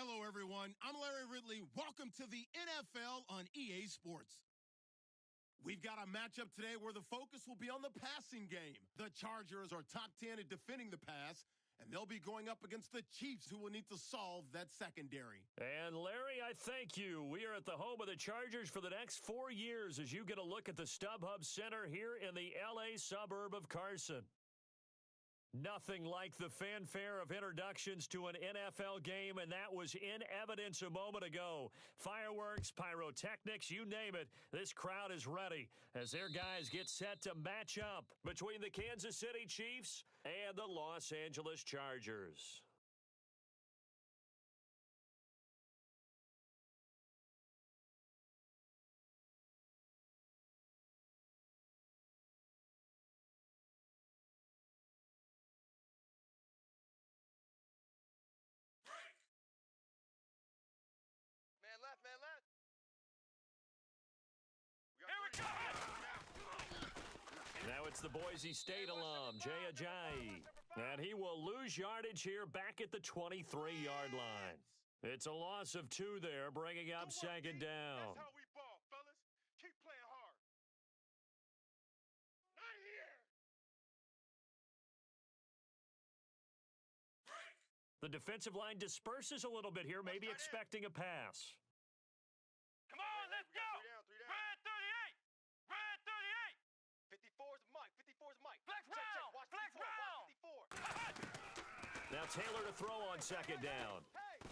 Hello, everyone. I'm Larry Ridley. Welcome to the NFL on EA Sports. We've got a matchup today where the focus will be on the passing game. The Chargers are top 10 at defending the pass, and they'll be going up against the Chiefs, who will need to solve that secondary. And Larry, I thank you. We are at the home of the Chargers for the next 4 years as you get a look at the StubHub Center here in the L.A. suburb of Carson. Nothing like the fanfare of introductions to an NFL game, and that was in evidence a moment ago. Fireworks, pyrotechnics, you name it, this crowd is ready as their guys get set to match up between the Kansas City Chiefs and the Los Angeles Chargers. Man left, man left. Here we go! Now it's the Boise State alum, Jay Ajayi. And he will lose yardage here back at the 23-yard line. It's a loss of 2 there, bringing up second down. That's how we ball, fellas. Keep playing hard. Not here. The defensive line disperses a little bit here, maybe expecting a pass. Come on, let's go. Three down. Red 38. Red 38. 54's Mike. 54's Mike. Flex round. Watch Flex 54. round. Watch 54. Now Taylor to throw on second down. Hey.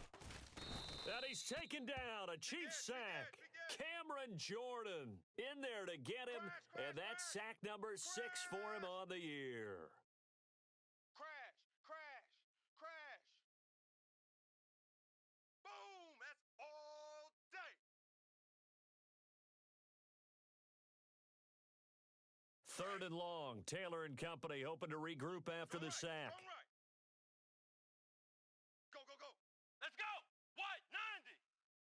And he's taken down. A Chiefs sack. Cameron Jordan in there to get him. And that's sack number 6 for him on the year. Crash. Boom. That's all day. Third and long. Taylor and company hoping to regroup after the sack. Right. Go. Let's go. What? 90.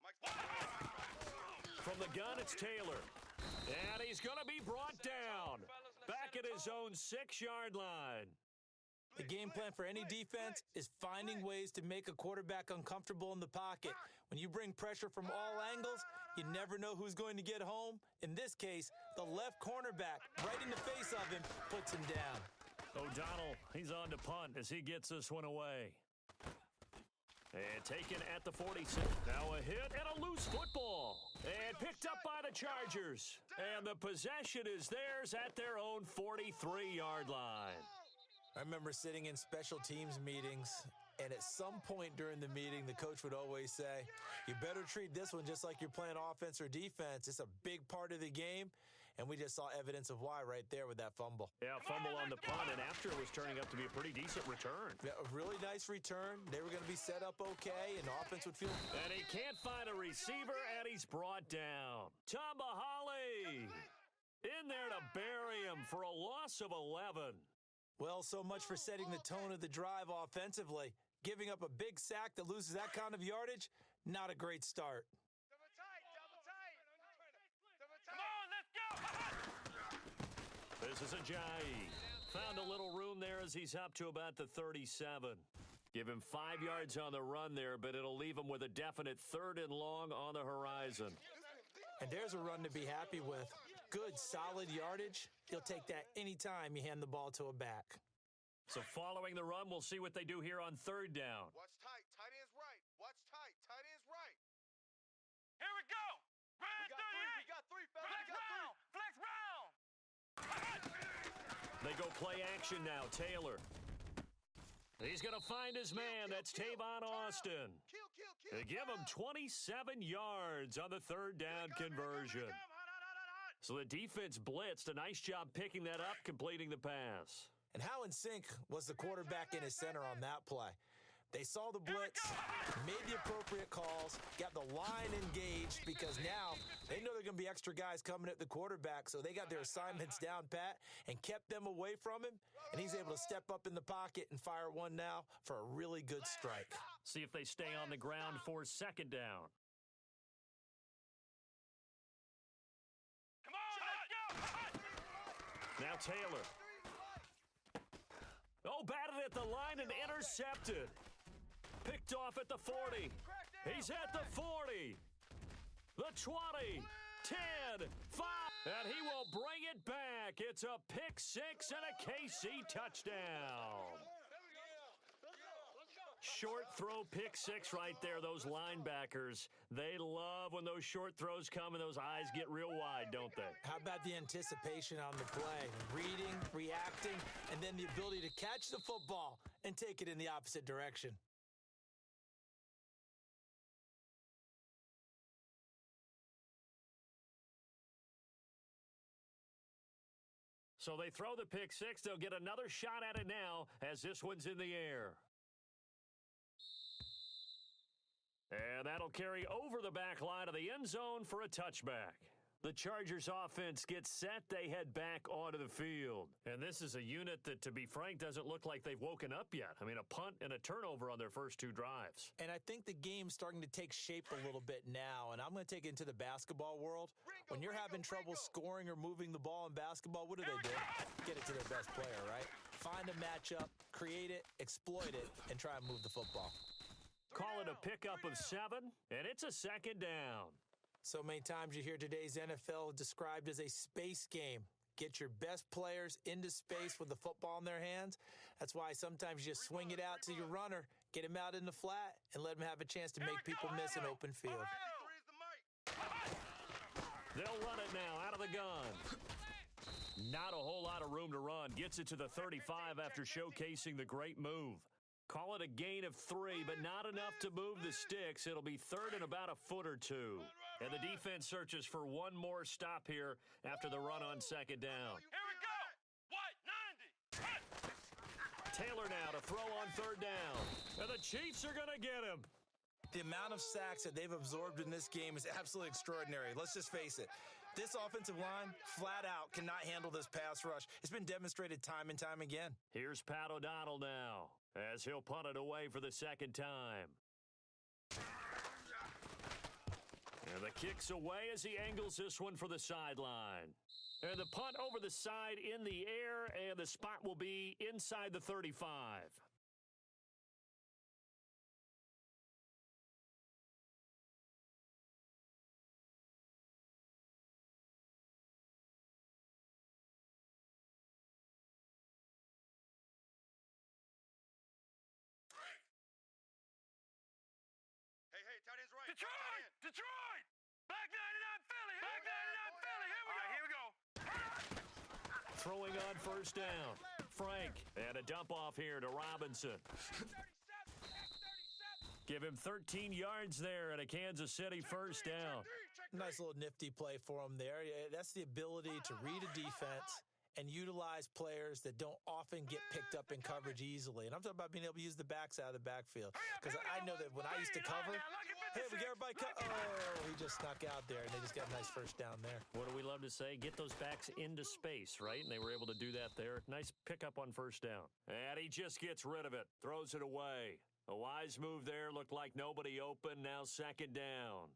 Mike's From the gun, it's Taylor. And he's going to be brought down. Back at his own 6-yard line. The game plan for any defense is finding ways to make a quarterback uncomfortable in the pocket. When you bring pressure from all angles, you never know who's going to get home. In this case, the left cornerback, right in the face of him, puts him down. O'Donnell, he's on to punt as he gets this one away. And taken at the 46. Now a hit and a loose football. And picked up by the Chargers. And the possession is theirs at their own 43-yard line. I remember sitting in special teams meetings, and at some point during the meeting, the coach would always say, you better treat this one just like you're playing offense or defense. It's a big part of the game, and we just saw evidence of why right there with that fumble. Yeah, fumble on the punt, and after it was turning up to be a pretty decent return. Yeah, a really nice return. They were going to be set up okay, and the offense would feel... And he can't find a receiver, and he's brought down. Tamba Hali in there to bury him for a loss of 11. Well, so much for setting the tone of the drive offensively. Giving up a big sack that loses that kind of yardage, not a great start. Double tight. Come on, let's go. This is Ajayi. Found a little room there as he's up to about the 37. Give him 5 yards on the run there, but it'll leave him with a definite 3rd and long on the horizon. And there's a run to be happy with. Good, solid yardage. You'll take that anytime you hand the ball to a back. So following the run, we'll see what they do here on 3rd down. Watch tight. Tight end's right. Watch tight. Tight end's right. Here we go. Red 38. We got three, fellas. They go play action now. Taylor. He's going to find his man. That's Tavon Austin. They give him 27 yards on the 3rd down conversion. So the defense blitzed. A nice job picking that up, completing the pass. And how in sync was the quarterback and his center on that play? They saw the blitz, made the appropriate calls, got the line engaged because now they know there are going to be extra guys coming at the quarterback, so they got their assignments down pat and kept them away from him, and he's able to step up in the pocket and fire one now for a really good strike. See if they stay on the ground for 2nd down. Come on, let's go! Now Taylor. Oh, batted at the line and intercepted. Picked off at the 40. He's at the 40. The 20. 10. 5. And he will bring it back. It's a pick six and a KC touchdown. Short throw pick six right there. Those linebackers, they love when those short throws come and those eyes get real wide, don't they? How about the anticipation on the play? Reading, reacting, and then the ability to catch the football and take it in the opposite direction. So they throw the pick six. They'll get another shot at it now as this one's in the air. And that'll carry over the back line of the end zone for a touchback. The Chargers offense gets set. They head back onto the field. And this is a unit that, to be frank, doesn't look like they've woken up yet. I mean, a punt and a turnover on their first two drives. And I think the game's starting to take shape a little bit now. And I'm going to take it into the basketball world. When you're having trouble scoring or moving the ball in basketball, what do? Get it to their best player, right? Find a matchup, create it, exploit it, and try and move the football. Call it a pickup of 7, and it's a second down. So many times you hear today's NFL described as a space game. Get your best players into space with the football in their hands. That's why sometimes you just swing it out to your runner, get him out in the flat, and let him have a chance to make people miss an open field. They'll run it now out of the gun. Not a whole lot of room to run. Gets it to the 35 after showcasing the great move. Call it a gain of 3, but not enough to move the sticks. It'll be third and about a foot or two. And the defense searches for one more stop here after the run on second down. Here we go. What? 90. Taylor now to throw on third down. And the Chiefs are going to get him. The amount of sacks that they've absorbed in this game is absolutely extraordinary. Let's just face it. This offensive line, flat out, cannot handle this pass rush. It's been demonstrated time and time again. Here's Pat O'Donnell now, as he'll punt it away for the second time. And the kick's away as he angles this one for the sideline. And the punt over the side in the air, and the spot will be inside the 35. Hey, tight end's right. Detroit! Back 99 Philly! Back 99 Philly! Here we go! Throwing on first down. Frank, and a dump off here to Robinson. Give him 13 yards there and a Kansas City first down. Nice little nifty play for him there. That's the ability to read a defense and utilize players that don't often get picked up in coverage easily. And I'm talking about being able to use the backs out of the backfield. Because I know that when I used to cover, hey, we got everybody he just snuck out there, and they just got a nice first down there. What do we love to say? Get those backs into space, right? And they were able to do that there. Nice pickup on first down. And he just gets rid of it. Throws it away. A wise move there. Looked like nobody open. Now second down.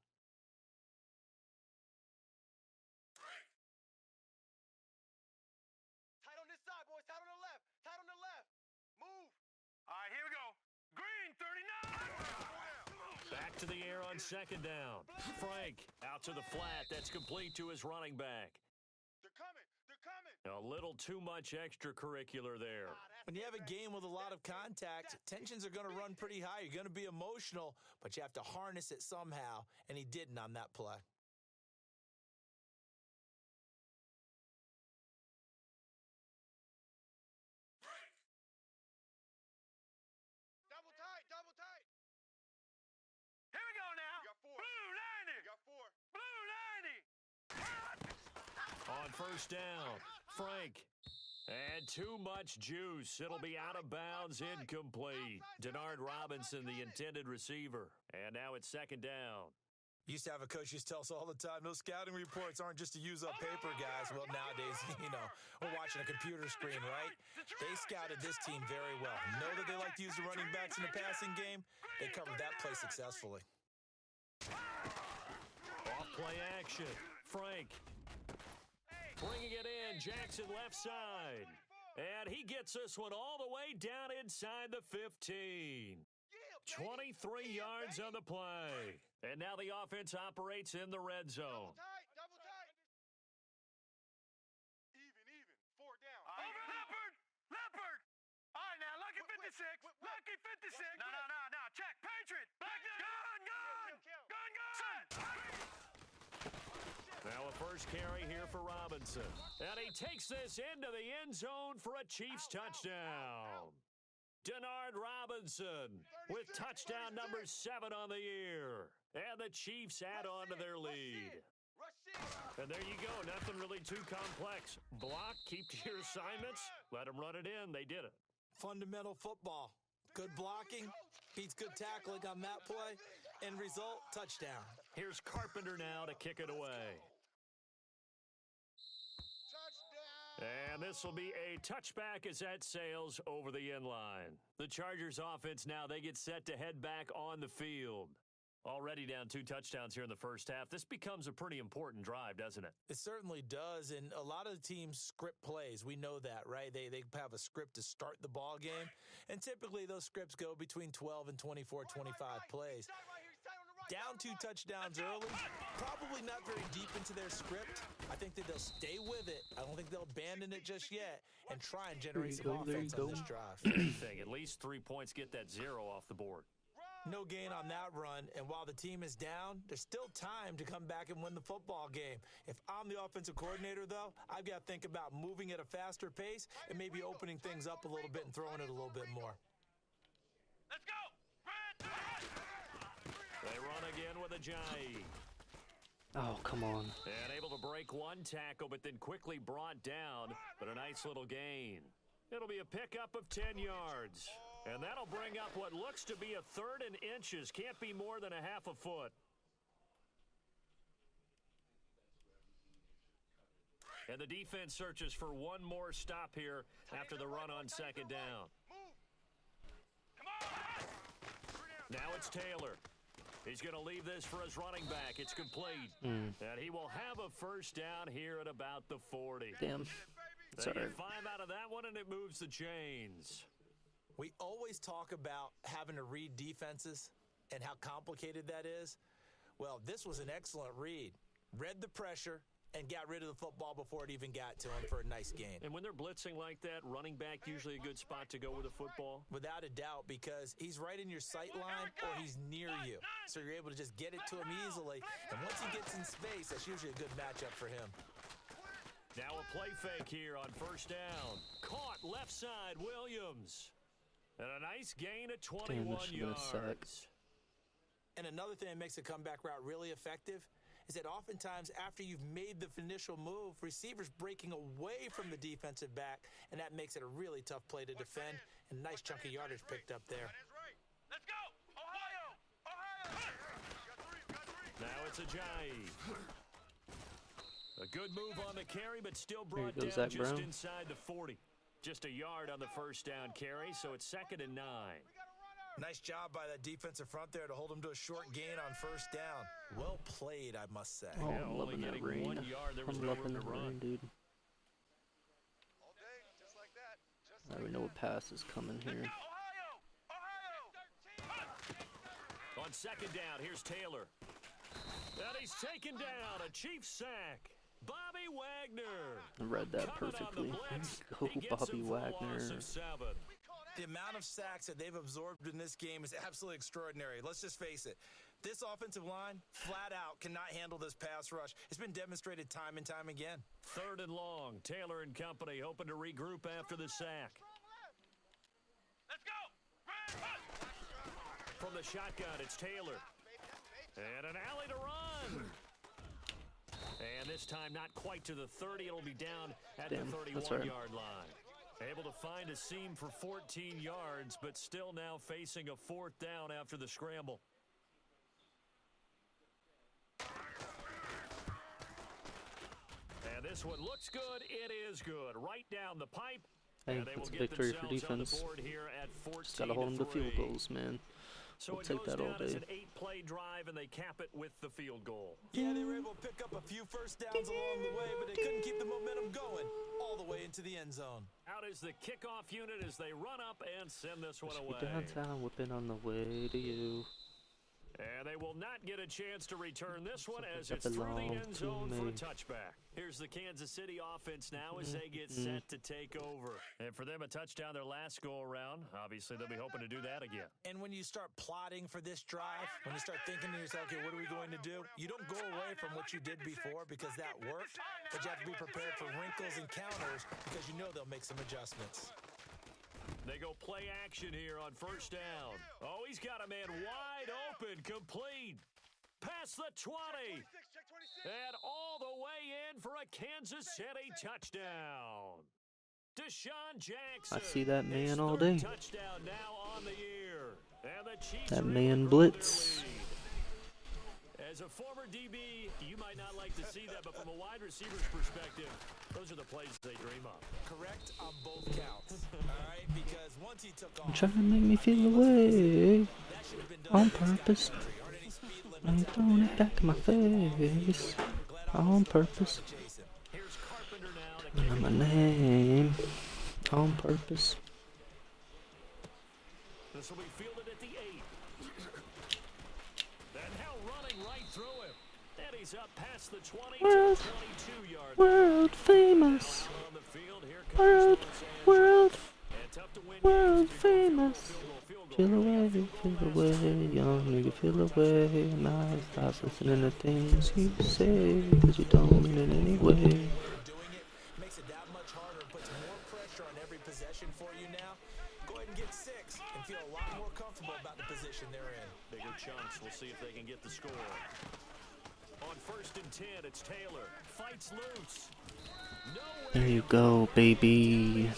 Tight on this side, boys. Tight on the left. Tight on the left. Move. All right, here we go. Green, 39. Back to the air on second down. Frank out to the flat. That's complete to his running back. They're coming. They're coming. A little too much extracurricular there. When you have a game with a lot of contact, tensions are going to run pretty high. You're going to be emotional, but you have to harness it somehow, and he didn't on that play. Double tight. Double tight. Here we go now. You got 4. Blue 90. You got 4. Blue 90. On first down, Frank. And too much juice. It'll be out of bounds, incomplete. Denard Robinson, the intended receiver. And now it's second down. Used to have a coach used to tell us all the time, those scouting reports aren't just to use up paper, guys. Well, nowadays, we're watching a computer screen, right? They scouted this team very well. Know that they like to use the running backs in the passing game. They covered that play successfully. Off play action. Frank. Bringing it in, Jackson left side. And he gets this one all the way down inside the 15. 23 yards on the play. And now the offense operates in the red zone. Double tight. Even. 4 down. Over Leopard. All right, now, lucky 56. Lucky 56. No. Check. Patriot. Gun. Now a first carry here for Robinson. And he takes this into the end zone for a Chiefs touchdown. Denard Robinson with touchdown number 7 on the year. And the Chiefs add on to their lead. And there you go. Nothing really too complex. Block, keep to your assignments, let them run it in. They did it. Fundamental football. Good blocking beats good tackling on that play. End result, touchdown. Here's Carpenter now to kick it away. And this will be a touchback as that sails over the end line. The Chargers offense now, they get set to head back on the field. Already down 2 touchdowns here in the first half. This becomes a pretty important drive, doesn't it? It certainly does, and a lot of the teams script plays. We know that, right? They have a script to start the ball game, and typically those scripts go between 12 and 24, 25 plays. Down 2 touchdowns early, probably not very deep into their script. I think that they'll stay with it. I don't think they'll abandon it just yet and try and generate some offense on this drive. Anything, at least 3 points, get that 0 off the board. No gain on that run, and while the team is down, there's still time to come back and win the football game. If I'm the offensive coordinator, though, I've got to think about moving at a faster pace and maybe opening things up a little bit and throwing it a little bit more. Let's go. They run again with a Ajayi. Oh, come on. And able to break 1 tackle, but then quickly brought down, but a nice little gain. It'll be a pickup of 10 yards. And that'll bring up what looks to be a 3rd and inches. Can't be more than a half a foot. And the defense searches for one more stop here after the run on 2nd down. Now it's Taylor. He's going to leave this for his running back. It's complete. And he will have a first down here at about the 40. Damn. They get 5 out of that one, and it moves the chains. We always talk about having to read defenses and how complicated that is. Well, this was an excellent read. Read the pressure and got rid of the football before it even got to him for a nice gain. And when they're blitzing like that, running back usually a good spot to go with a football? Without a doubt, because he's right in your sight line or he's near you. So you're able to just get it to him easily. And once he gets in space, that's usually a good matchup for him. Now a play fake here on 1st down. Caught left side, Williams. And a nice gain of 21 yards. And another thing that makes a comeback route really effective is that oftentimes after you've made the initial move, receivers breaking away from the defensive back, and that makes it a really tough play to defend. And a nice chunk of yardage picked up there. Let's go. Ohio. Now it's Ajayi. A good move on the carry, but still brought There goes down Zach just Brown. inside the 40. Just a yard on the 1st down carry, so it's 2nd and 9. Nice job by that defensive front there to hold him to a short gain on 1st down. Well played, I must say. Oh, Yeah, I'm only loving that getting rain. 1 yard. There was I'm no loving room the to run. rain, dude. All day, just like that. I already know what pass is coming here. On 2nd down, here's Taylor. And he's taken down. A Chiefs sack. Bobby Wagner. I read that Coming on the perfectly. blitz. Go, He gets Bobby him for a loss Wagner. of 7. The amount of sacks that they've absorbed in this game is absolutely extraordinary. Let's just face it. This offensive line, flat out, cannot handle this pass rush. It's been demonstrated time and time again. 3rd and long. Taylor and company hoping to regroup after the sack. Let's go. From the shotgun, it's Taylor. And an alley to run. And this time, not quite to the 30. It'll be down at the 31-yard line. Able to find a seam for 14 yards, but still now facing a 4th down after the scramble. And this one looks good. It is good. Right down the pipe. Hey, And they it's will a get victory for themselves on the defense. board here at 14 Just gotta hold them to field goals, man. So it take goes that all down as day. an 8-play drive, and they cap it with the field goal. Yeah, they were able to pick up a few first downs along the way, but they couldn't keep the momentum going all the way into the end zone. Out is the kickoff unit as they run up and send this one away. Downtown whipping on the way to you. And they will not get a chance to return this one as That it's through the belong end to zone for a me. touchback. Here's the Kansas City offense now as they get set to take over. And for them, a touchdown their last go-around. Obviously, they'll be hoping to do that again. And when you start plotting for this drive, when you start thinking to yourself, okay, what are we going to do? You don't go away from what you did before because that worked, but you have to be prepared for wrinkles and counters because you know they'll make some adjustments. They go play action here on first down. Oh, he's got a man wide open, complete. Past the 20. And all the way in for a Kansas City touchdown. Deshaun Jackson. I see that man his all third day. touchdown now on the year. And the Chiefs That are able man to grow their blitz. lead. As a former DB, you might not like to see that, but from a wide receiver's perspective, those are the plays they dream of. Correct on both counts, all right? Because once he took off, Trying to make me feel away that should have been done on in this guy's purpose. country. Aren't any speed I ain't limits out throwing there. it back in my face on purpose. Here's Carpenter now to And kick my it. name on purpose. This will be fielded at the 8. And now running right through him. And he's up past the 20 to World, the 22-yard line. world famous. Out on the field, here comes World, Los Angeles. world, And tough to win world games. famous. Field goal. Feel away, young nigga, feel away. Now stop listening to things you say, cause you don't mean it anyway. Doing it makes it that much harder and puts more pressure on every possession for you now. Go ahead and get 6 and feel a lot more comfortable about the position they're in. Bigger chunks. We'll see if they can get the score. On first and 10, it's Taylor. Fights loose. There you go, baby.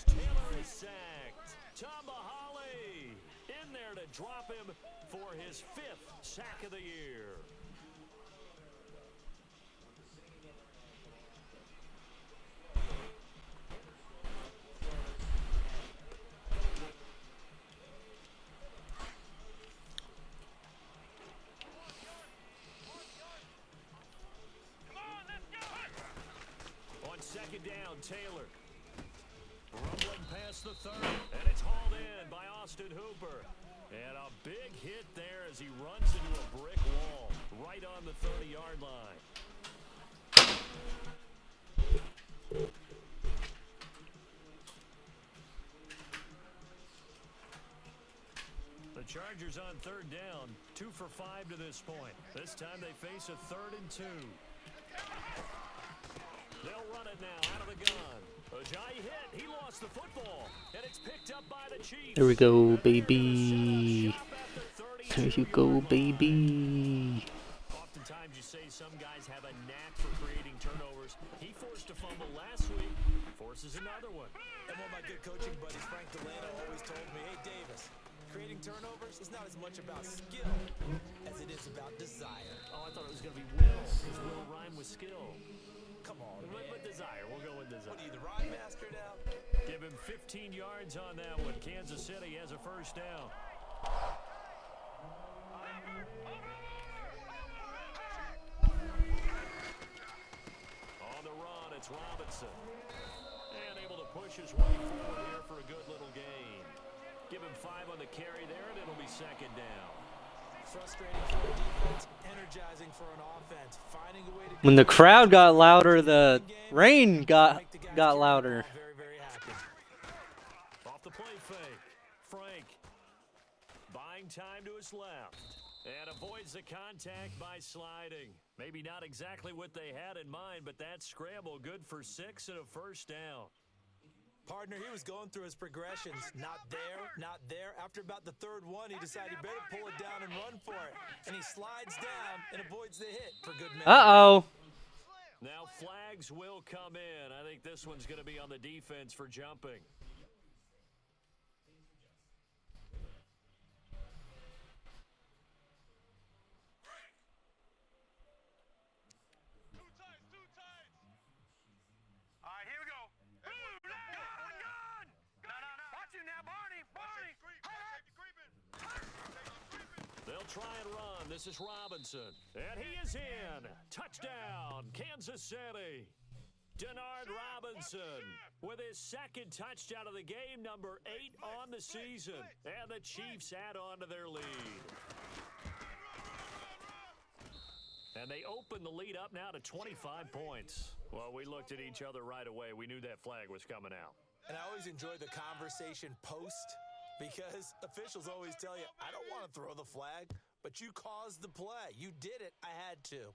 Taylor is sacked. Tomahali in there to drop him for his 5th sack of the year. On second down, Taylor. Rumbling past the 30, and it's hauled in by Austin Hooper. And a big hit there as he runs into a brick wall right on the 30-yard line. The Chargers on third down, 2 for 5 to this point. This time they face a 3rd and 2. They'll run it now out of the gun. Ajayi hit. He lost the football. And it's picked up by the Chiefs. There we go, baby. There you go, baby. Oftentimes you say some guys have a knack for creating turnovers. He forced a fumble last week. Forces another one. And one of my good coaching buddies, Frank Delano, always told me, hey, Davis, creating turnovers is not as much about skill as it is about desire. Oh, I thought it was going to be will. Because will rhyme with skill. Come on, But man. desire. We'll go with desire. What are you, the rhyme master now? Give him 15 yards on that one. Kansas City has a first down. On the run, it's Robinson. And able to push his way forward here for a good little gain. Give him 5 on the carry there, and it'll be second down. Frustrating for a defense, energizing for an offense. Finding a way to When the crowd got louder, the rain got louder. Very, very happy. Off the play fake. Frank buying time to his left. And avoids the contact by sliding. Maybe not exactly what they had in mind, but that scramble good for 6 and a first down. Partner, he was going through his progressions. Not there. After about the 3rd one, he decided he better pull it down and run for it. And he slides down and avoids the hit for good measure. Uh-oh. Now flags will come in. I think this one's going to be on the defense for jumping. All right, here we go. Gun! No. Watch you now, Barney. Hey! try and run. This is Robinson. And he is in. Touchdown, Kansas City. Denard Robinson with his second touchdown of the game, number 8 on the season. And the Chiefs add on to their lead. And they open the lead up now to 25 points. Well, we looked at each other right away. We knew that flag was coming out. And I always enjoy the conversation post because officials always tell you, I don't want to throw the flag, but you caused the play. You did it. I had to.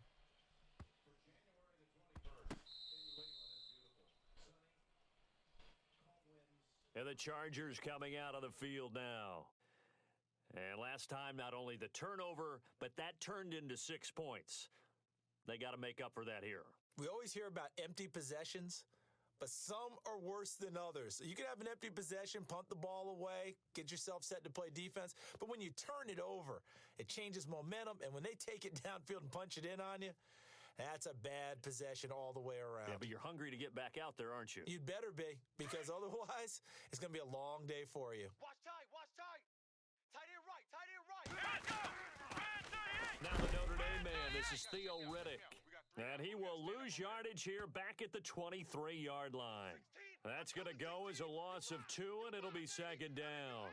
And the Chargers coming out of the field now. And last time, not only the turnover, but that turned into 6 points. They got to make up for that here. We always hear about empty possessions, but some are worse than others. You can have an empty possession, punt the ball away, get yourself set to play defense. But when you turn it over, it changes momentum. And when they take it downfield and punch it in on you, that's a bad possession all the way around. Yeah, but you're hungry to get back out there, aren't you? You'd better be, because otherwise, it's going to be a long day for you. Watch tight, watch tight. Tight end right, tight end right. Let's go. Now the Notre Dame man, this is Theo Riddick. And he will lose yardage here back at the 23-yard line. That's going to go as a loss of 2, and it'll be second down.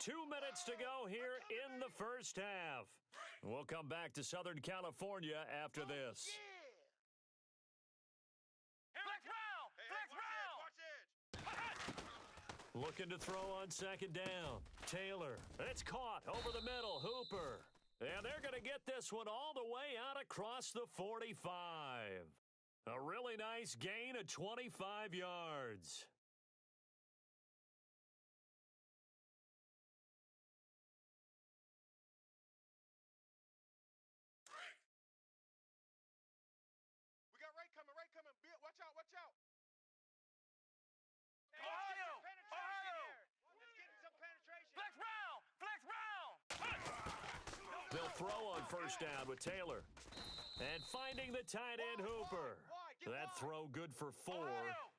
2 minutes to go here in the first half. We'll come back to Southern California after this. Flex round! Flex round! Looking to throw on second down. Taylor. It's caught over the middle. Hooper. And they're going to get this one all the way out across the 45. A really nice gain of 25 yards. We got right coming, right coming. Watch out, watch out. Ohio! Ohio! Let's get some penetration. Flex round! Flex round! They'll throw on first down with Taylor. And finding the tight end Hooper. That throw good for 4.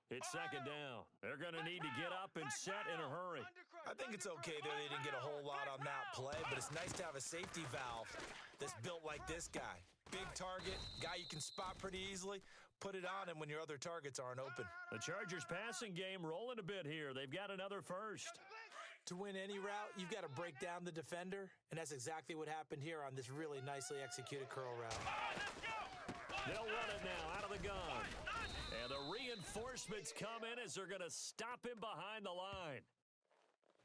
It's second down. They're going to need to get up and set in a hurry. I think it's okay that they didn't get a whole lot on that play, but it's nice to have a safety valve that's built like this guy. Big target, guy you can spot pretty easily. Put it on him when your other targets aren't open. The Chargers passing game rolling a bit here. They've got another first. To win any route, you've got to break down the defender, and that's exactly what happened here on this really nicely executed curl route. They'll run it now out of the gun. And the reinforcements come in as they're going to stop him behind the line.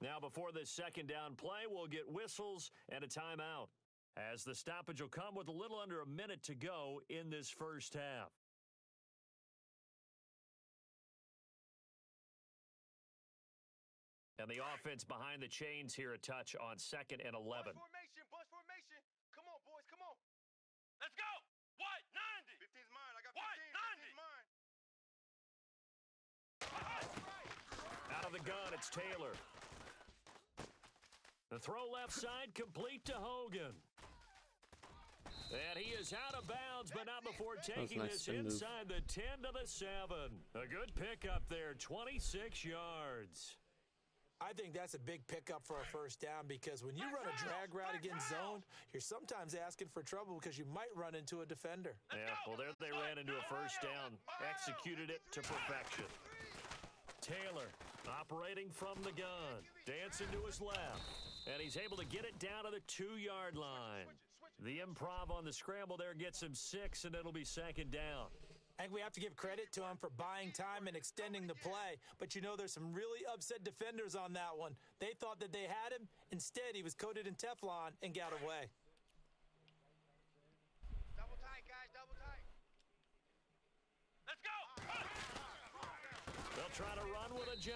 Now, before this second down play, we'll get whistles and a timeout, as the stoppage will come with a little under a minute to go in this first half. And the offense behind the chains here a touch on 2nd and 11. Bus formation, bus formation. Come on, boys, come on. Let's go. What? 90. 15's mine. I got 15. What? 15's mine. Out of the gun, it's Taylor. The throw left side complete to Hogan. And he is out of bounds, but not before taking this inside the 10 to the 7. A good pickup there, 26 yards. I think that's a big pickup for a first down, because when you run a drag route against zone, you're sometimes asking for trouble because you might run into a defender. Yeah, well, there they ran into a first down, executed it to perfection. Taylor operating from the gun, dancing to his left, and he's able to get it down to the 2-yard line. The improv on the scramble there gets him 6, and it'll be second down. I think we have to give credit to him for buying time and extending the play. But, you know, there's some really upset defenders on that one. They thought that they had him. Instead, he was coated in Teflon and got away. Double tight, guys, double tight. Let's go. They'll try to run with a J.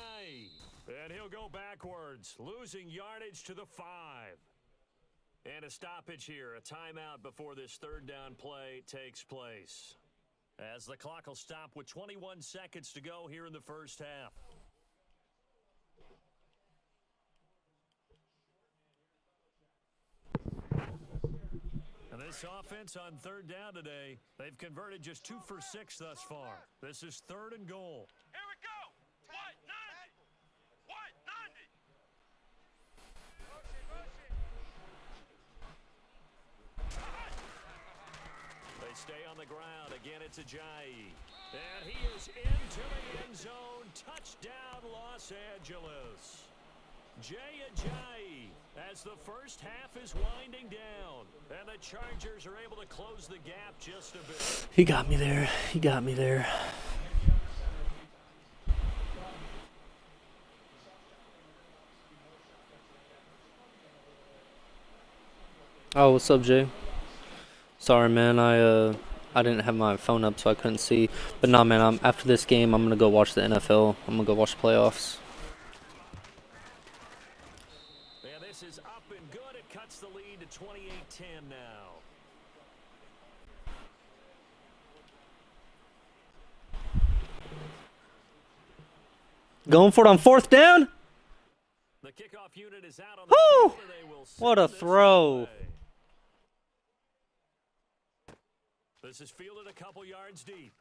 And he'll go backwards, losing yardage to the 5. And a stoppage here, a timeout before this third down play takes place, as the clock will stop with 21 seconds to go here in the first half. And this offense on third down today, they've converted just 2 for 6 thus far. This is 3rd and goal. Here we go. What? 90. What? 90. Motion, motion. the ground. Again, it's Ajayi. And he is into the end zone. Touchdown, Los Angeles. Jay Ajayi, as the first half is winding down. And the Chargers are able to close the gap just a bit. He got me there. He got me there. Oh, what's up, Jay? Sorry, man. I didn't have my phone up, so I couldn't see. But nah, man. After this game, I'm gonna go watch the NFL. I'm gonna go watch the playoffs. Yeah, this is up and good. It cuts the lead to 28-10 now. Going for it on 4th down. The kickoff unit is out on the Woo! field, and they will What a send this throw. away. This is fielded a couple yards deep.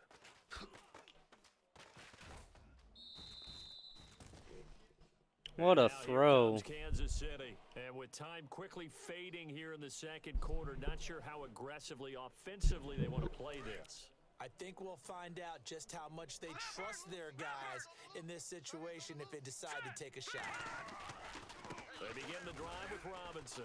What a Now here throw. comes Kansas City. And with time quickly fading here in the second quarter, not sure how aggressively, offensively they want to play this. I think we'll find out just how much they trust their guys in this situation if they decide to take a shot. They begin the drive with Robinson.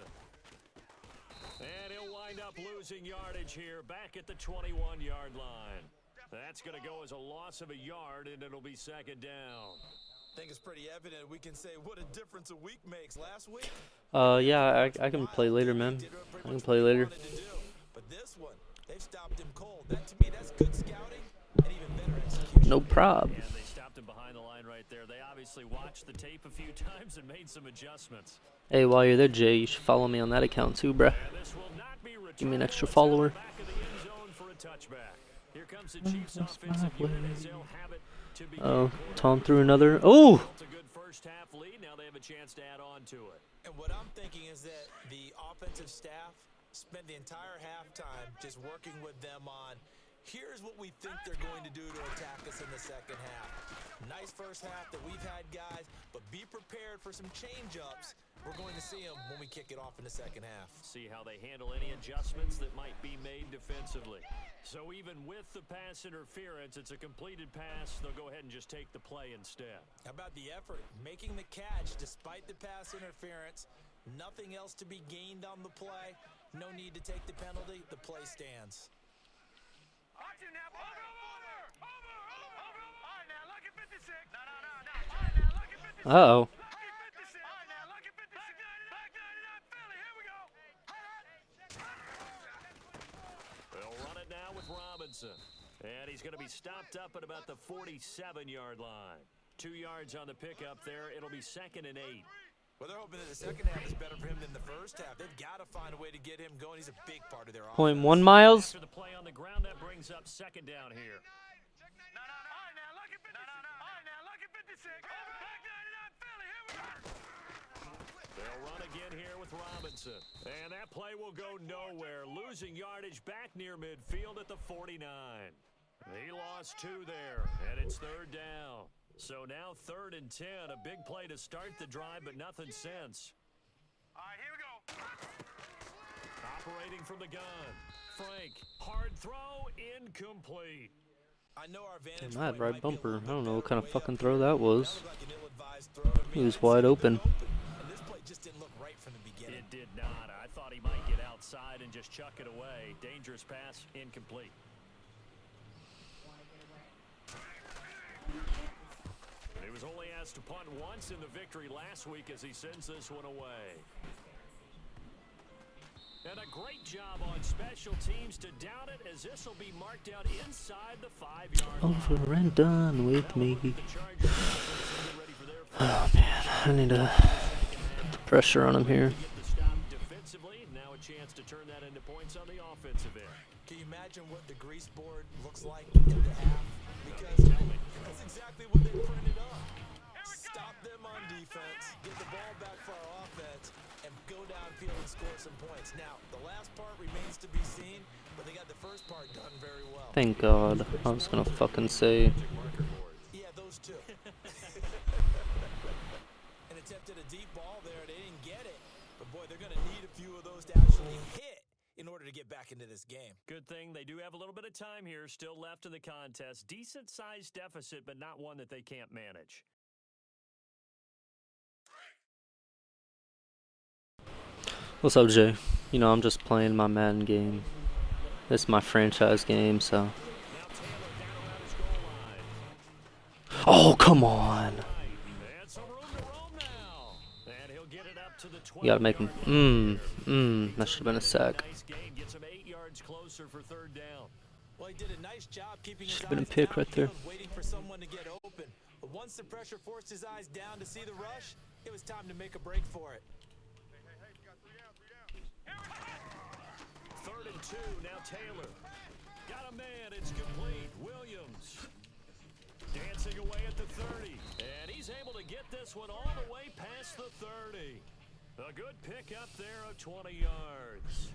And he'll wind up losing yardage here back at the 21-yard line. That's going to go as a loss of a yard, and it'll be second down. I think it's pretty evident we can say what a difference a week makes. Last week, Yeah, I can play later, man. I can play later. But this one, they've stopped him cold. That to me, that's good scouting and even better execution. No prob. And they stopped him behind the line right there. They obviously watched the tape a few times and made some adjustments. Hey, while you're there, Jay, you should follow me on that account too, bruh. And this will not be Give me an returned. extra It's follower. out back of the end zone for a touchback. Here comes the Chiefs offensive unit as they'll have it to begin Oh, the quarter. Tom threw another. Oh! It's a good first half lead. Now they have a chance to add on to it. And what I'm thinking is that the offensive staff spent the entire halftime just working with them on, here's what we think they're going to do to attack us in the second half. Nice first half that we've had, guys, but be prepared for some change-ups. We're going to see them when we kick it off in the second half. See how they handle any adjustments that might be made defensively. So even with the pass interference, it's a completed pass. They'll go ahead and just take the play instead. How about the effort? Making the catch despite the pass interference. Nothing else to be gained on the play. No need to take the penalty. The play stands. Watch him now. Over. All right, now, look at 56. No. All right, now, look at 56. Uh-oh. Look at 56. All right, now, look at 56. Back 99, Philly. Here we go. They'll run it now with Robinson. And he's going to be stopped up at about the 47-yard line. 2 yards on the pickup there. It'll be 2nd and 8. Well, they're hoping that the second half is better for him than the first half. They've got to find a way to get him going. He's a big part of their offense. 0.1 miles. After the play on the ground, that brings up 2nd down here. No. All right, now, look at 56. No. All right, now, look at 56. Back 99, Philly. Here we go. They'll run again here with Robinson. And that play will go nowhere. Losing yardage back near midfield at the 49. He lost 2 there, and it's 3rd down. So now 3rd and 10. A big play to start the drive, but nothing since. All right, here we go. Operating from the gun. Frank, hard throw, incomplete. I know our vantage Damn, that point right might be a bumper. little I don't know what bit kind of better fucking way throw up that here. was. Sounded like an ill-advised throw to me. He was It's wide open. And this play just didn't look right from the beginning. It did not. I thought he might get outside and just chuck it away. Dangerous pass, incomplete. He was only asked to punt once in the victory last week as he sends this one away. And a great job on special teams to down it, as this will be marked out inside the 5-yard line. Over and done with me. The Chargers are ready for their Oh, man. I need to put the pressure on him here. get the stop defensively. Now a chance to turn that into points on the offensive end. Can you imagine what the grease board looks like at the half? Because that's exactly what they printed up. Stop them on defense, get the ball back for our offense, and go downfield and score some points. Now, the last part remains to be seen, but they got the first part done very well. Thank God. I was gonna fucking say. Yeah, those two. And attempted a deep ball there. They didn't get it. But, boy, they're going to need a few of those to actually hit in order to get back into this game. Good thing they do have a little bit of time here still left in the contest. Decent-sized deficit, but not one that they can't manage. What's up, Jay? You know, I'm just playing my Madden game. It's my franchise game, so. Oh, come on. You gotta make him. That should have been a sack. Well, he did a nice job keeping his Should have been a eyes pick right there. waiting for someone to get open. But once the pressure forced his eyes down to see the rush, it was time to make a break for it. Third and 2, now Taylor. Got a man, it's complete. Williams dancing away at the 30. And he's able to get this one all the way past the 30. A good pick up there of 20 yards.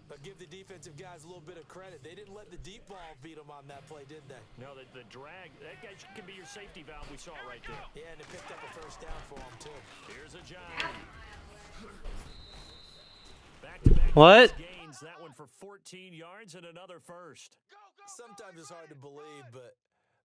But give the defensive guys a little bit of credit. They didn't let the deep ball beat them on that play, did they? No, the drag, that guy can be your safety valve. We saw it right there. Yeah, and it picked up a first down for them, too. Here's a giant. Back-to-back What? gains, that one for 14 yards and another first. Sometimes it's hard to believe, but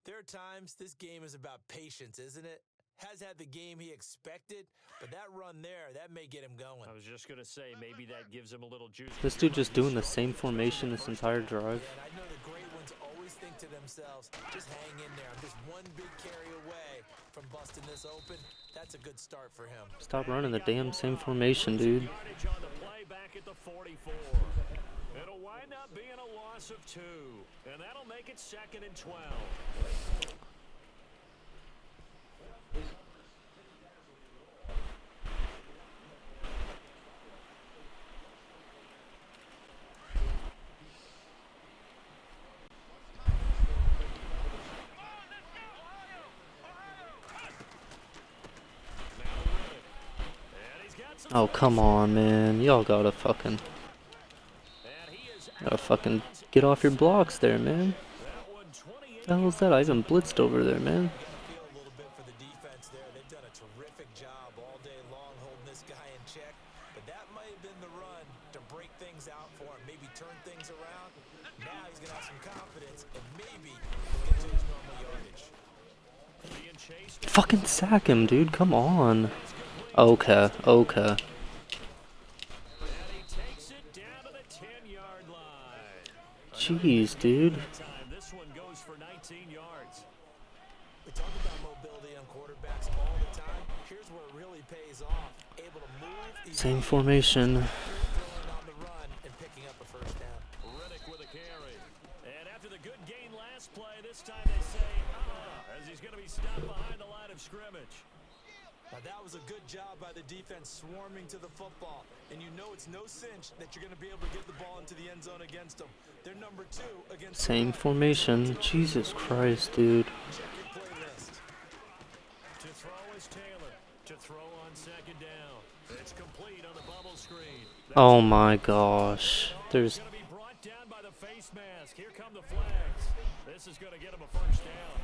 there are times this game is about patience, isn't it? Has had the game he expected, but that run there, that may get him going. I was just going to say, maybe that gives him a little juice. This dude just doing the same formation this entire drive. And I know the great ones always think to themselves, just hang in there. I'm just one big carry away from busting this open. That's a good start for him. Stop running the damn same formation, dude. Yardage on the play back at the 44. It'll wind up being a loss of 2, and that'll make it 2nd and 12. Oh, come on, man. Y'all gotta fucking get off your blocks there, man. What the hell is that? I even blitzed over there, man. Feel a little bit for the defense there. They've done a terrific job all day long holding this guy in check. But that might have been the run to break things out for him, maybe turn things around. Now he's going to have some confidence and maybe get to his normal yardage. Fucking sack him, dude. Come on. Okay, okay. Jeez, dude. This one goes for 19 yards. We talk about mobility on quarterbacks all the time. Here's where it really pays off. Able to move. Same formation. Throwing on the run and picking up a first down. Riddick with a carry. And after the good gain last play, this time they say, as he's going to be stopped behind the line of scrimmage. Now that was a good job by the defense swarming to the football. And you know it's no cinch that you're going to be able to get the ball into the end zone against them. They're number 2 against Same formation. Jesus Christ, dude. Check your play list. To throw is Taylor. To throw on 2nd down. It's complete on the bubble screen. Oh my gosh. There's Going to be brought down by the face mask. Here come the flags. This is going to get him a first down.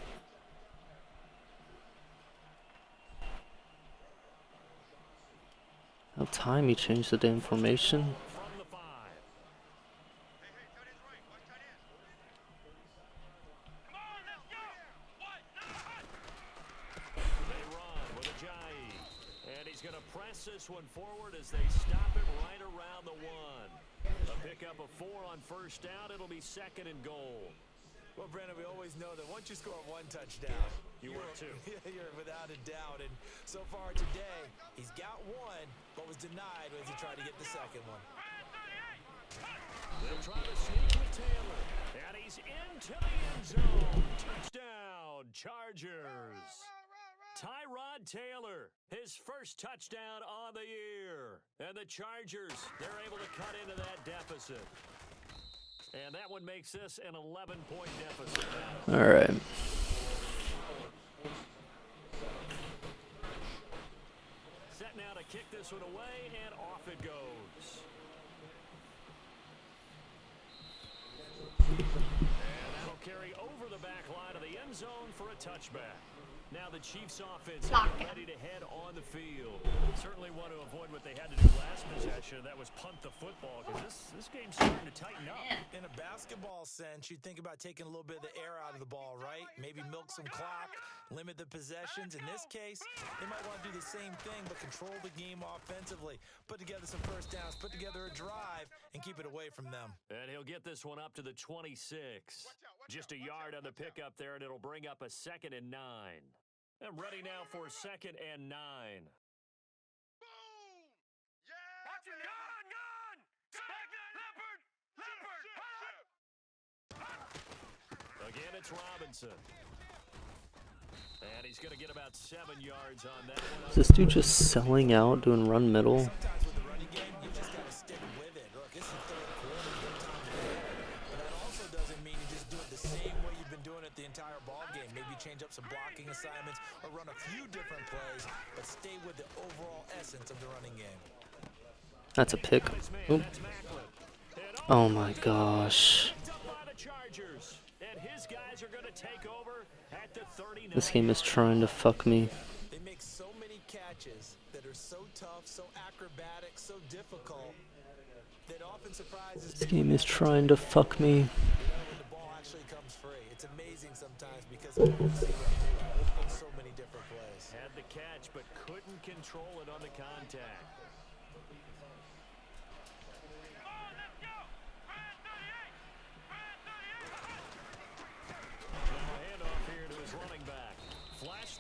about time he changed the damn formation. From the 5. They run with Ajayi. And he's going to press this one forward as they stop it right around the 1. A pickup of 4 on first down. It'll be 2nd and goal. Well, Brandon, we always know that once you score 1 touchdown, you're without a doubt. And so far today, he's got 1, but was denied as he tried to get the second one. They'll try to sneak with Taylor. And he's into the end zone. Touchdown, Chargers. Tyrod Taylor, his first touchdown on the year. And the Chargers, they're able to cut into that deficit. And that one makes this an 11-point deficit. All right. Set now to kick this one away, and off it goes. And that'll carry over the back line of the end zone for a touchback. Now the Chiefs offense ready to head on the field. Certainly want to avoid what they had to do last possession. That was punt the football, because this game's starting to tighten up. In a basketball sense, you'd think about taking a little bit of the air out of the ball, right? Maybe milk some clock, limit the possessions. In this case, they might want to do the same thing, but control the game offensively. Put together some first downs, put together a drive, and keep it away from them. And he'll get this one up to the 26. Just a yard on the pickup there, and it'll bring up a 2nd and 9. And ready now for 2nd and 9. Boom! Yeah! Watch it! Gun! Leopard! Again, it's Robinson. And he's going to get about 7 yards on that one. Is this dude just selling out, doing run middle? Sometimes with the running game, you just got to stick with it. Look, this is third quarter, good time to play. But that also doesn't mean you just do it the same way you've been doing it the entire ball game. Maybe change up some blocking assignments or run a few different plays, but stay with the overall essence of the running game. That's a pick. Oop. Oh my gosh. This game is trying to fuck me. They make so many catches that are so tough, so acrobatic, so difficult that often surprises. This game is trying to fuck me. When the ball actually comes free, it's amazing sometimes because of what we see in so many different plays. Had the catch, but couldn't control it on the contact.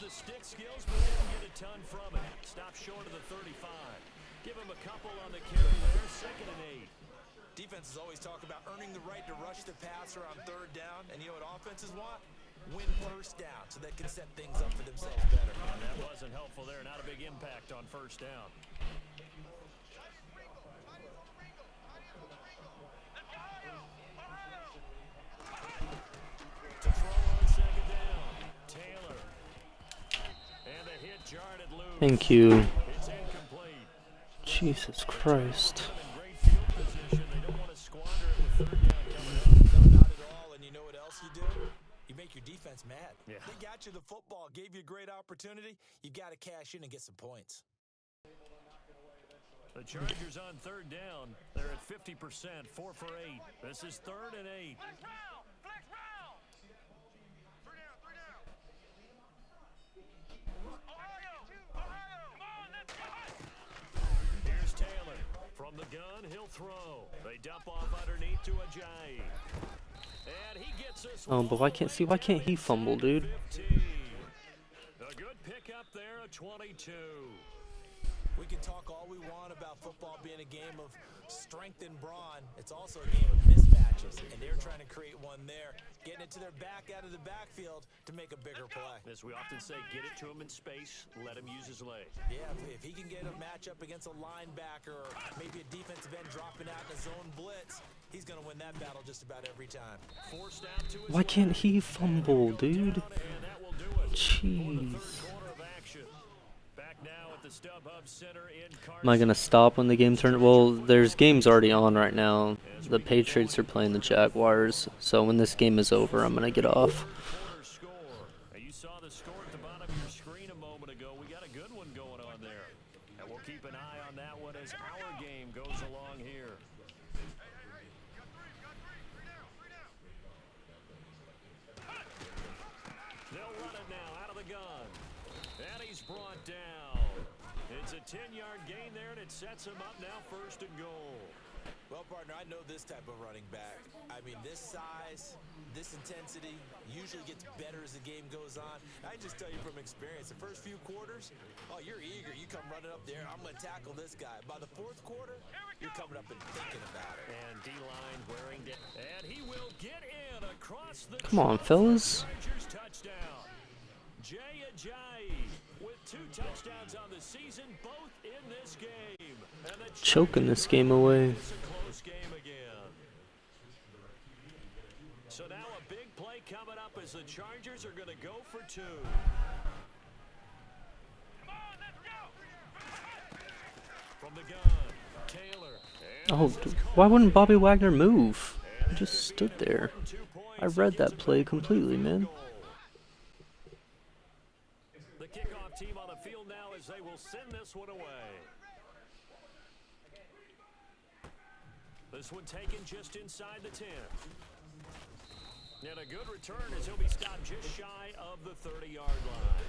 The stick skills, but didn't get a ton from it. Stop short of the 35. Give him a couple on the carry there, 2nd and 8. Defenses always talk about earning the right to rush the passer on 3rd down, and you know what offenses want? Win first down, so they can set things up for themselves better. And that wasn't helpful there. Not a big impact on 1st down. To throw on 2nd down, Taylor. And a hit jarred loose. Thank you. It's incomplete. Jesus Christ. In great field position. They don't want to squander it with 3rd down coming up. No, not at all, and you know what else you do? You make your defense mad. Yeah. They got you the football, gave you a great opportunity. You got to cash in and get some points. The Chargers on 3rd down. They're at 50%, 4 for 8. This is 3rd and 8. Flex round! 3 down! Ohio! Come on, let's go! Here's Taylor. From the gun, he'll throw. They dump off underneath to Ajayi. And he gets us. Oh, but why can't he fumble, dude? 15. A good pickup there, a 22. We can talk all we want about football being a game of strength and brawn. It's also a game of mismatches, and they're trying to create one there, getting it to their back out of the backfield to make a bigger play. As we often say, get it to him in space, let him use his leg. Yeah, if he can get a matchup against a linebacker or maybe a defensive end dropping out in a zone blitz, he's going to win that battle just about every time. Forced out to his Why can't he fumble, dude? and that will do it. Jeez. Quarter of action. Back now at the StubHub Center in Am I gonna stop when the game turns? Well, there's games already on right now. The Patriots are playing the Jaguars, so when this game is over, I'm gonna get off. quarter score. You saw the score at the bottom of your screen a moment ago. We got a good one going on there. And we'll keep an eye on that one as our game goes along here. They'll run it now out of the gun. And he's brought down. It's a 10-yard gain there, and it sets him up now 1st and goal. Well, partner, I know this type of running back. I mean, this size, this intensity usually gets better as the game goes on. I just tell you from experience, the first few quarters, oh, you're eager. You come running up there. I'm going to tackle this guy. By the 4th quarter, you're coming up and thinking about it. And D-line wearing down. And he will get in across the Come on, fellas. Chargers touchdown. Jay Ajayi with 2 touchdowns on the season, both in this game. And the Choking this game away. It's a close game again. So now a big play coming up as the Chargers are going to go for 2. Come on, let's go! From the gun, Taylor. Oh, why wouldn't Bobby Wagner move? He just stood there. I read that play completely, man. send this one away. This one taken just inside the 10. And a good return as he'll be stopped just shy of the 30-yard line.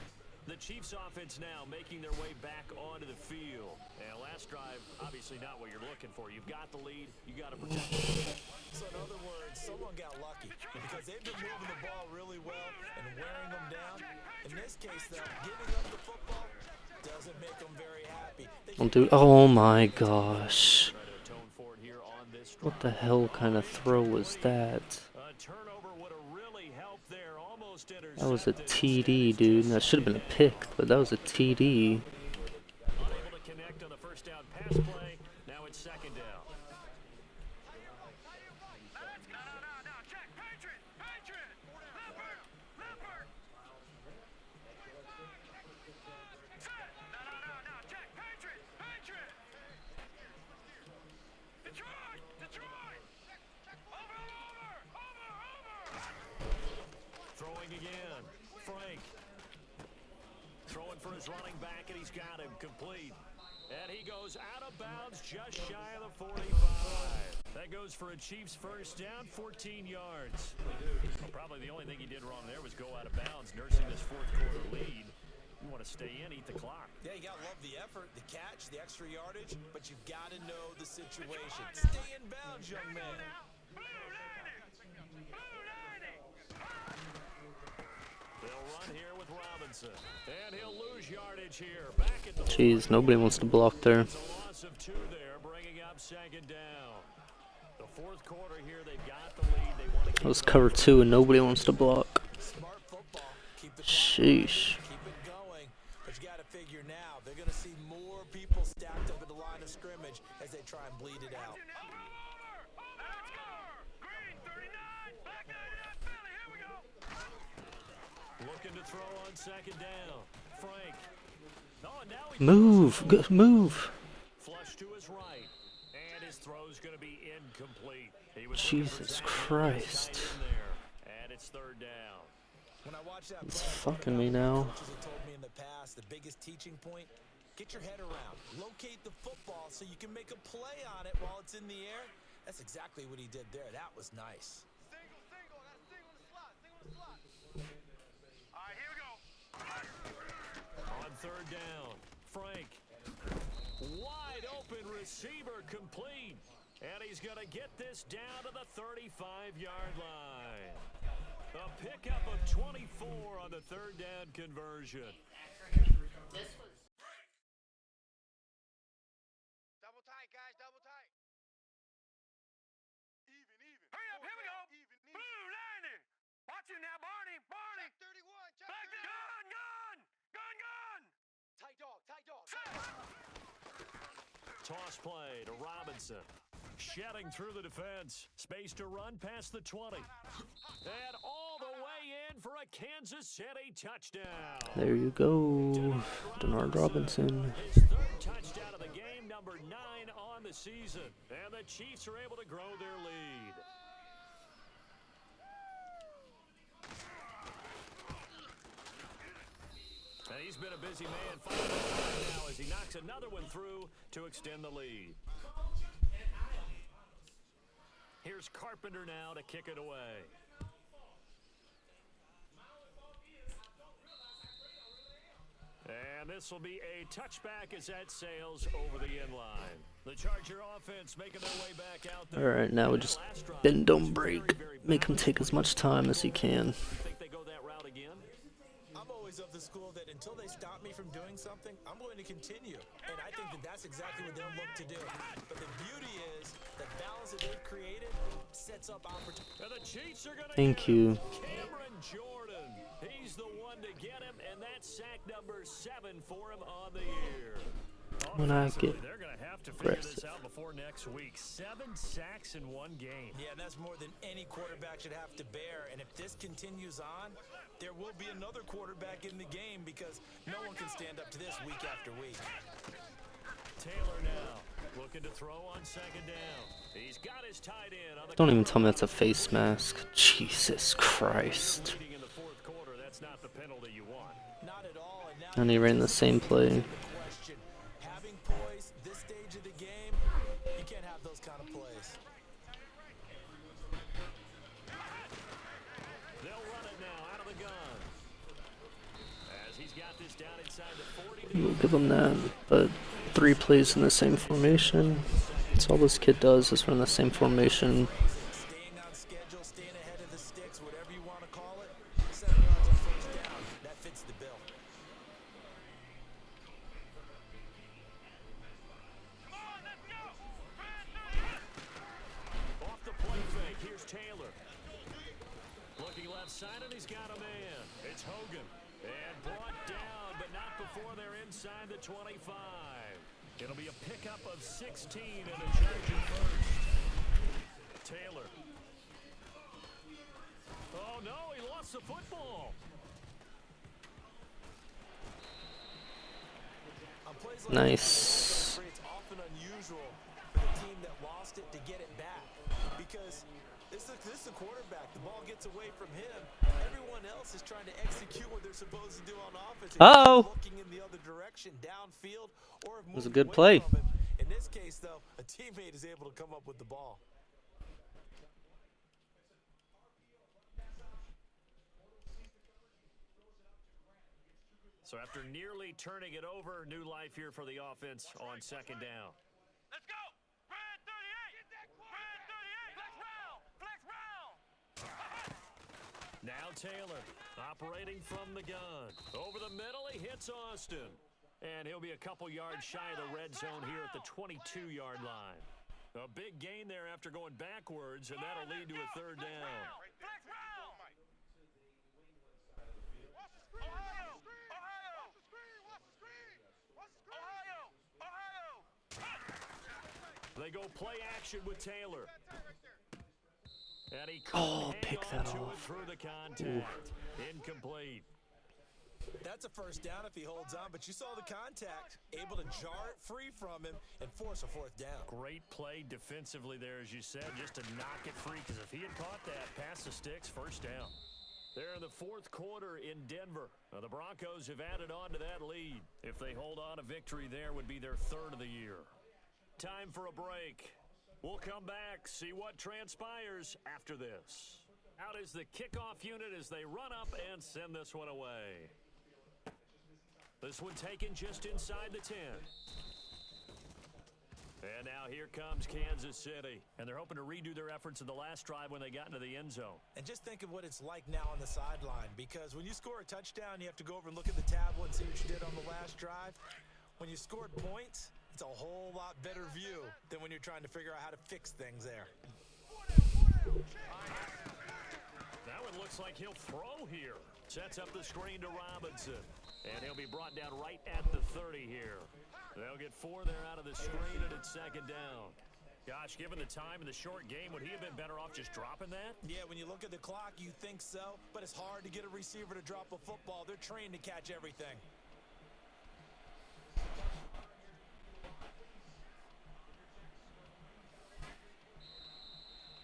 The Chiefs offense now making their way back onto the field. And last drive, obviously not what you're looking for. You've got the lead. You got to protect it. So in other words, someone got lucky because they've been moving the ball really well and wearing them down. In this case, though, giving them the football doesn't make them very happy. Don't do. Oh my gosh. What the hell kind of throw was that? That was a TD, dude. That should have been a pick, but that was a TD. Unable to connect on the first down pass play. Now it's second down. Check. Patriot. Leopard. Set. No. Check. Patriot. Detroit. Over. Throwing again. Frank. Throwing for his running back, and he's got him complete. And he goes out of bounds just shy of the 45. That goes for a Chiefs first down, 14 yards. Well, probably the only thing he did wrong there was go out of bounds, nursing this fourth quarter lead. You want to stay in, eat the clock. Yeah, you got to love the effort, the catch, the extra yardage, but you've got to know the situation. Stay in bounds, young man. They'll run here with Robinson, and he'll lose yardage here. Back at the Jeez, nobody wants to block there. It's a loss of 2 there, bringing up second down. The fourth quarter here, they've got the lead. They want to keep That was cover 2 and nobody wants to block. Smart football. Keep the Sheesh. keep it going. But you got to figure now, they're going to see more people stacked up at the line of scrimmage as they try and bleed it out. Green 39. Back 99. Philly. Here we go. looking to throw on second down. Frank. Oh, and now he Move. flush to his right. And his throw's going to be incomplete. He was Jesus Christ. And it's third down. When I watch that He's play, fucking me now. coaches have told me in the past, the biggest teaching point, get your head around. Locate the football so you can make a play on it while it's in the air. That's exactly what he did there. That was nice. Single. I got a single in the slot. All right, here we go. On third down, Frank. Wide open receiver complete. And he's going to get this down to the 35-yard line. A pickup of 24 on the third down conversion. Double tight, guys. Double tight. Even. Hurry up. Here we go. Blue 90. Watch him now, Barney. Check 31. Check back there. Gun. Tight dog. Toss play to Robinson. Shedding through the defense. Space to run past the 20. And all the way in for a Kansas City touchdown. There you go. Denard Robinson. His third touchdown of the game, number 9 on the season. And the Chiefs are able to grow their lead. And he's been a busy man fighting now as he knocks another one through to extend the lead. Here's Carpenter now to kick it away. And this will be a touchback as that sails over the end line. The Charger offense making their way back out there. Alright, now we just bend, don't break. Make him take as much time as he can. Think they go that route again? I'm always of the school that until they stop me from doing something, I'm going to continue. And I think that that's exactly what they'll look to do. But the beauty is the balance that they've created sets up opportunity. And the Chiefs are going to Thank you. Cameron Jordan. He's the one to get him, and that's sack number 7 for him on the year. When I get They're going to have to figure this aggressive. out before next week. 7 sacks in one game. Yeah, and that's more than any quarterback should have to bear. And if this continues on, there will be another quarterback in the game because no one can stand up to this week after week. Taylor now looking to throw on second down. He's got his tight end on the Don't even tell me that's a face mask. Jesus Christ. leading in the fourth quarter. That's that's not the penalty you want. Not at all. And he ran the same play. Having poise this stage of the game, you can't have those kind of plays. They'll run it now out of the gun. As he's got this down inside the 40. We'll give him that, but 3 plays in the same formation. That's all this kid does is run the same formation. Staying on schedule, staying ahead of the sticks, whatever you want to call it. 7 yards on first down. That fits the bill. Off the play fake, here's Taylor. Looking left side, and he's got a man. It's Hogan. And brought down, but not before they're inside the 25. It'll be a pickup of 16 and a Charger first. Taylor. Oh, no, he lost the football. Nice. It's often unusual for the team that lost it to get it back because this is the quarterback. The ball gets away from him. Everyone else is trying to execute what they're supposed to do on offense. Looking in the other direction, downfield, or it was a good play. In this case, though, a teammate is able to come up with the ball. So after nearly turning it over, new life here for the offense on second down. Let's go! Red 38! Red 38! Flex round! Flex round! Now Taylor operating from the gun. Over the middle, he hits Austin. And he'll be a couple yards shy of the red zone here at the 22-yard line. A big gain there after going backwards, and that'll lead to a third down. Flex round! Ohio! Ohio! Ohio! Ohio! They go play action with Taylor. And he couldn't pick hang that on to it off. through the contact. Incomplete. That's a first down if he holds on, but you saw the contact. Able to jar it free from him and force a fourth down. Great play defensively there, as you said, just to knock it free, because if he had caught that, past the sticks, first down. They're in the fourth quarter in Denver. Now, the Broncos have added on to that lead. If they hold on, a victory there would be their third of the year. Time for a break. We'll come back, see what transpires after this. Out is the kickoff unit as they run up and send this one away. This one taken just inside the 10. And now here comes Kansas City. And they're hoping to redo their efforts in the last drive when they got into the end zone. And just think of what it's like now on the sideline, because when you score a touchdown, you have to go over and look at the tablet and see what you did on the last drive. When you scored points, it's a whole lot better view than when you're trying to figure out how to fix things there. That one looks like he'll throw here. Sets up the screen to Robinson. And he'll be brought down right at the 30 here. They'll get 4 there out of the screen, and it's second down. Gosh, given the time in the short game, would he have been better off just dropping that? Yeah, when you look at the clock, you think so, but it's hard to get a receiver to drop a football. They're trained to catch everything.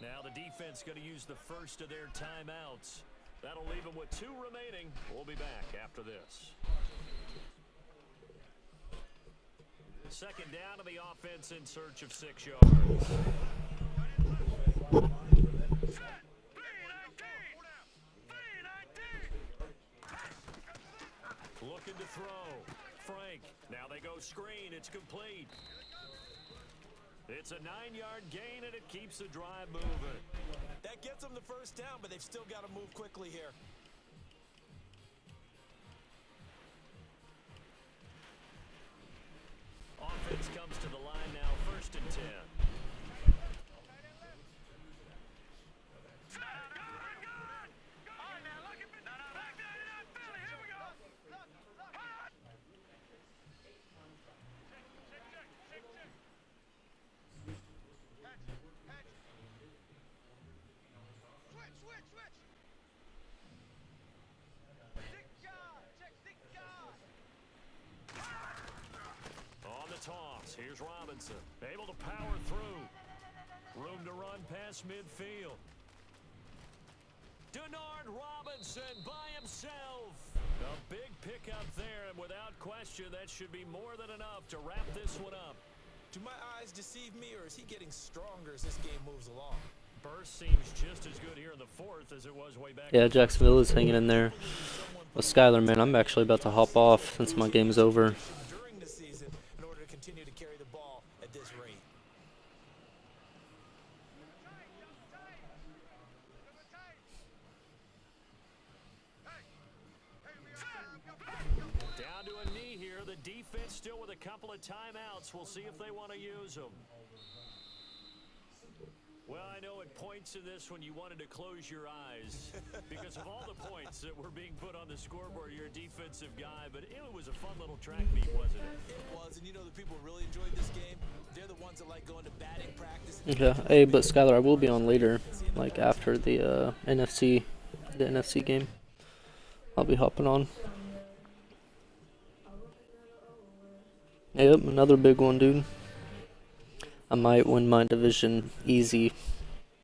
Now the defense going to use the first of their timeouts. That'll leave them with 2 remaining. We'll be back after this. Second down to the offense in search of 6 yards. Looking to throw. Frank. Now they go screen. It's complete. It's a 9-yard gain, and it keeps the drive moving. That gets them the first down, but they've still got to move quickly here. Offense comes to the line now, 1st and 10. Toss. Here's Robinson. Able to power through. Room to run past midfield. Denard Robinson by himself. A big pickup there, and without question, that should be more than enough to wrap this one up. Do my eyes deceive me, or is he getting stronger as this game moves along? Burst seems just as good here in the fourth as it was way back. Yeah, Jacksonville is hanging in there. With Skyler, man, I'm actually about to hop off since my game's over. During the season, in order to continue to carry the ball at this rate. Down to a knee here. The defense still with a couple of timeouts. We'll see if they want to use them. Well, I know at points in this one you wanted to close your eyes because of all the points that were being put on the scoreboard. You're a defensive guy, but it was a fun little track meet, wasn't it? It was, and you know the people who really enjoyed this game? They're the ones that like going to batting practice. Yeah, hey, but Skyler, I will be on later, like after the NFC game. I'll be hopping on. Yep, another big one, dude. I might win my division easy.